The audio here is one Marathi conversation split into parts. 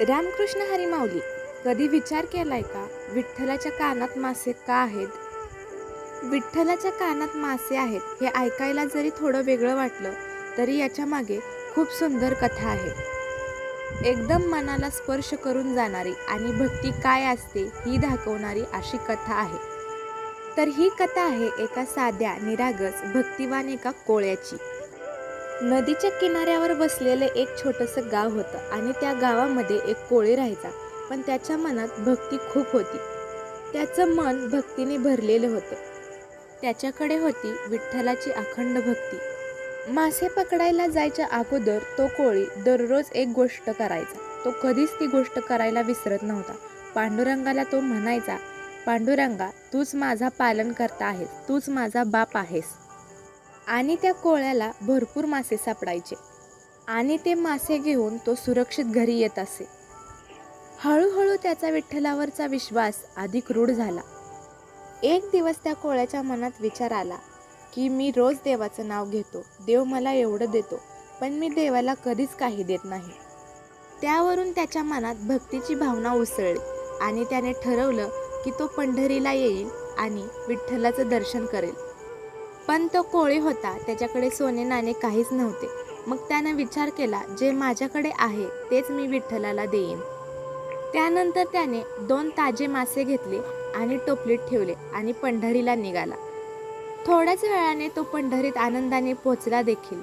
रामकृष्ण हरी माऊली. कधी विचार केलाय का विठ्ठलाच्या कानात मासे का आहेत? विठ्ठलाच्या कानात मासे आहेत हे ऐकायला जरी थोडं वेगळं वाटलं तरी याच्या मागे खूप सुंदर कथा आहे. एकदम मनाला स्पर्श करून जाणारी आणि भक्ती काय असते ही दाखवणारी अशी कथा आहे. तर ही कथा आहे एका साध्या निरागस भक्तिवान एका कोळ्याची. नदीच्या किनाऱ्यावर बसलेले एक छोटंसं गाव होतं आणि त्या गावामध्ये एक कोळी राहायचा. पण त्याच्या मनात भक्ती खूप होती. त्याचं मन भक्तीने भरलेलं होतं. त्याच्याकडे होती विठ्ठलाची अखंड भक्ती. मासे पकडायला जायच्या अगोदर तो कोळी दररोज एक गोष्ट करायचा. तो कधीच ती गोष्ट करायला विसरत नव्हता. पांडुरंगाला तो म्हणायचा, पांडुरंगा, तूच माझा पालनकर्ता आहेस, तूच माझा बाप आहेस. आणि त्या कोळ्याला भरपूर मासे सापडायचे आणि ते मासे घेऊन तो सुरक्षित घरी येत असे. हळूहळू त्याचा विठ्ठलावरचा विश्वास अधिक रूढ झाला. एक दिवस त्या कोळ्याच्या मनात विचार आला की मी रोज देवाचं नाव घेतो, देव मला एवढं देतो, पण मी देवाला कधीच काही देत नाही. त्यावरून त्याच्या मनात भक्तीची भावना उसळली आणि त्याने ठरवलं की तो पंढरीला येईल आणि विठ्ठलाचं दर्शन करेल. पण तो कोळी होता, त्याच्याकडे सोने नाणे काहीच नव्हते. मग त्यानं विचार केला, जे माझ्याकडे आहे तेच मी विठ्ठलाला देईन. त्यानंतर त्याने 2 ताजे मासे घेतले आणि टोपलीत ठेवले आणि पंढरीला निघाला. थोड्याच वेळाने तो पंढरीत आनंदाने पोचला देखील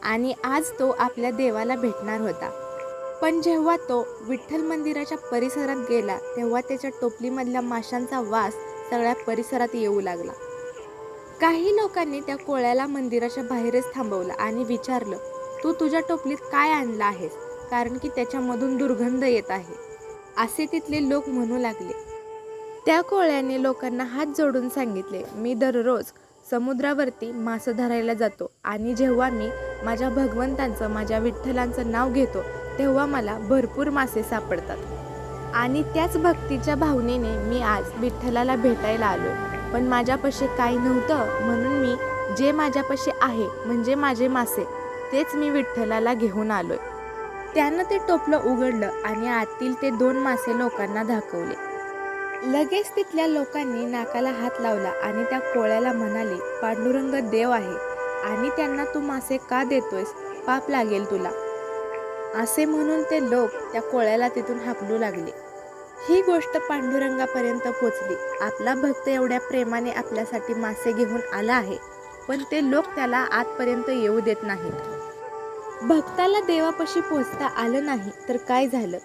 आणि आज तो आपल्या देवाला भेटणार होता. पण जेव्हा तो विठ्ठल मंदिराच्या परिसरात गेला तेव्हा त्याच्या टोपलीमधल्या माशांचा वास सगळ्या परिसरात येऊ लागला. काही लोकांनी त्या कोळ्याला मंदिराच्या बाहेरच थांबवलं आणि विचारलं, तू तुझ्या टोपलीत काय आणलं आहेस, कारण की त्याच्यामधून दुर्गंध येत आहे, असे तिथले लोक म्हणू लागले. त्या कोळ्याने लोकांना हात जोडून सांगितले, मी दररोज समुद्रावरती मासे धरायला जातो आणि जेव्हा मी माझ्या भगवंतांचं, माझ्या विठ्ठलांचं नाव घेतो तेव्हा मला भरपूर मासे सापडतात आणि त्याच भक्तीच्या भावनेने मी आज विठ्ठलाला भेटायला आलोय. पण माझ्यापाशी काही नव्हतं म्हणून मी जे माझ्यापाशी आहे म्हणजे माझे मासे तेच मी विठ्ठलाला घेऊन आलोय. त्यानं ते टोपलं उघडलं आणि आतील ते 2 मासे लोकांना दाखवले. लगेच तिथल्या लोकांनी नाकाला हात लावला आणि त्या कोळ्याला म्हणाले, पांडुरंग देव आहे आणि त्यांना तू मासे का देतोयस, पाप लागेल तुला, असे म्हणून ते लोक त्या कोळ्याला तिथून हाकलू लागले. ही गोष्ट पांडुरंगापर्यंत पोचली. आपला भक्त एवढ्या प्रेमाने आपल्यासाठी मासे घेऊन आला आहे, पण ते लोक त्याला आतपर्यंत येऊ देत नाहीत. भक्ताला देवापाशी पोचता आलं नाही तर काय झालं,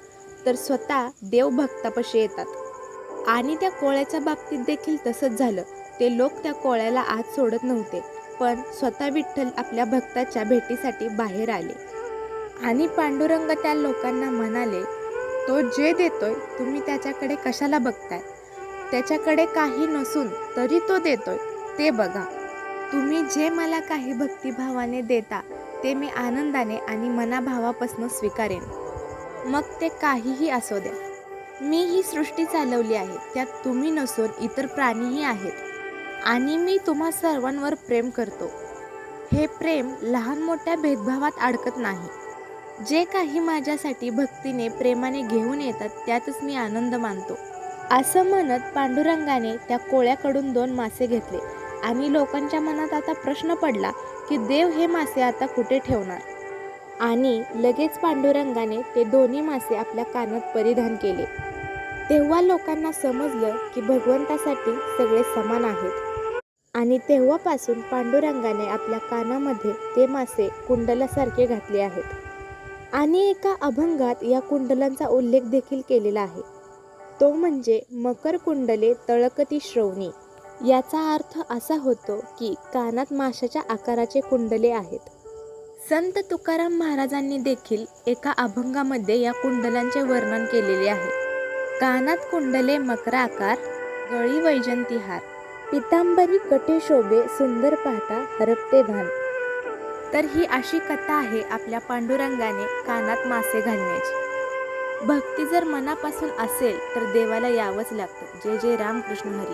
तर स्वतः देव भक्तापाशी येतात आणि त्या कोळ्याच्या बाबतीत देखील तसंच झालं. ते लोक त्या कोळ्याला आत सोडत नव्हते, पण स्वतः विठ्ठल आपल्या भक्ताच्या भेटीसाठी बाहेर आले आणि पांडुरंग त्या लोकांना म्हणाले, तो जे देतोय तुम्ही त्याच्याकडे कशाला बघताय, त्याच्याकडे काही नसून तरी तो देतोय ते बघा. तुम्ही जे मला काही भक्तिभावाने देता ते मी आनंदाने आणि मनाभावापासून स्वीकारेन, मग ते काहीही असू द्या. मी ही सृष्टी चालवली आहे, त्यात तुम्ही नसून इतर प्राणीही आहेत आणि मी तुम्हा सर्वांवर प्रेम करतो. हे प्रेम लहान मोठ्या भेदभावात अडकत नाही. जे काही माझ्यासाठी भक्तीने प्रेमाने घेऊन येतात त्यातच मी आनंद मानतो, असं म्हणत पांडुरंगाने त्या कोळ्याकडून 2 मासे घेतले आणि लोकांच्या मनात आता प्रश्न पडला की देव हे मासे आता कुठे ठेवणार. आणि लगेच पांडुरंगाने ते दोन्ही मासे आपल्या कानात परिधान केले. तेव्हा लोकांना समजलं की भगवंतासाठी सगळे समान आहेत आणि तेव्हापासून पांडुरंगाने आपल्या कानामध्ये ते मासे कुंडलासारखे घातले आहेत आणि एका अभंगात या कुंडलांचा उल्लेख देखील केलेला आहे. तो म्हणजे मकर कुंडले तळकती श्रवणी. याचा अर्थ असा होतो की कानात माशाच्या आकाराचे कुंडले आहेत. संत तुकाराम महाराजांनी देखील एका अभंगामध्ये या कुंडलांचे वर्णन केलेले आहे. कानात कुंडले मकराकार, गळी वैजंती हार, पितांबरी कटे शोभे, सुंदर पाहता हरपते भान. तर ही अशी कथा आहे आपल्या पांडुरंगाने कानात मासे घालण्याची. भक्ती जर मनापासून असेल तर देवाला यावंच लागतं. जय जय रामकृष्ण हरी.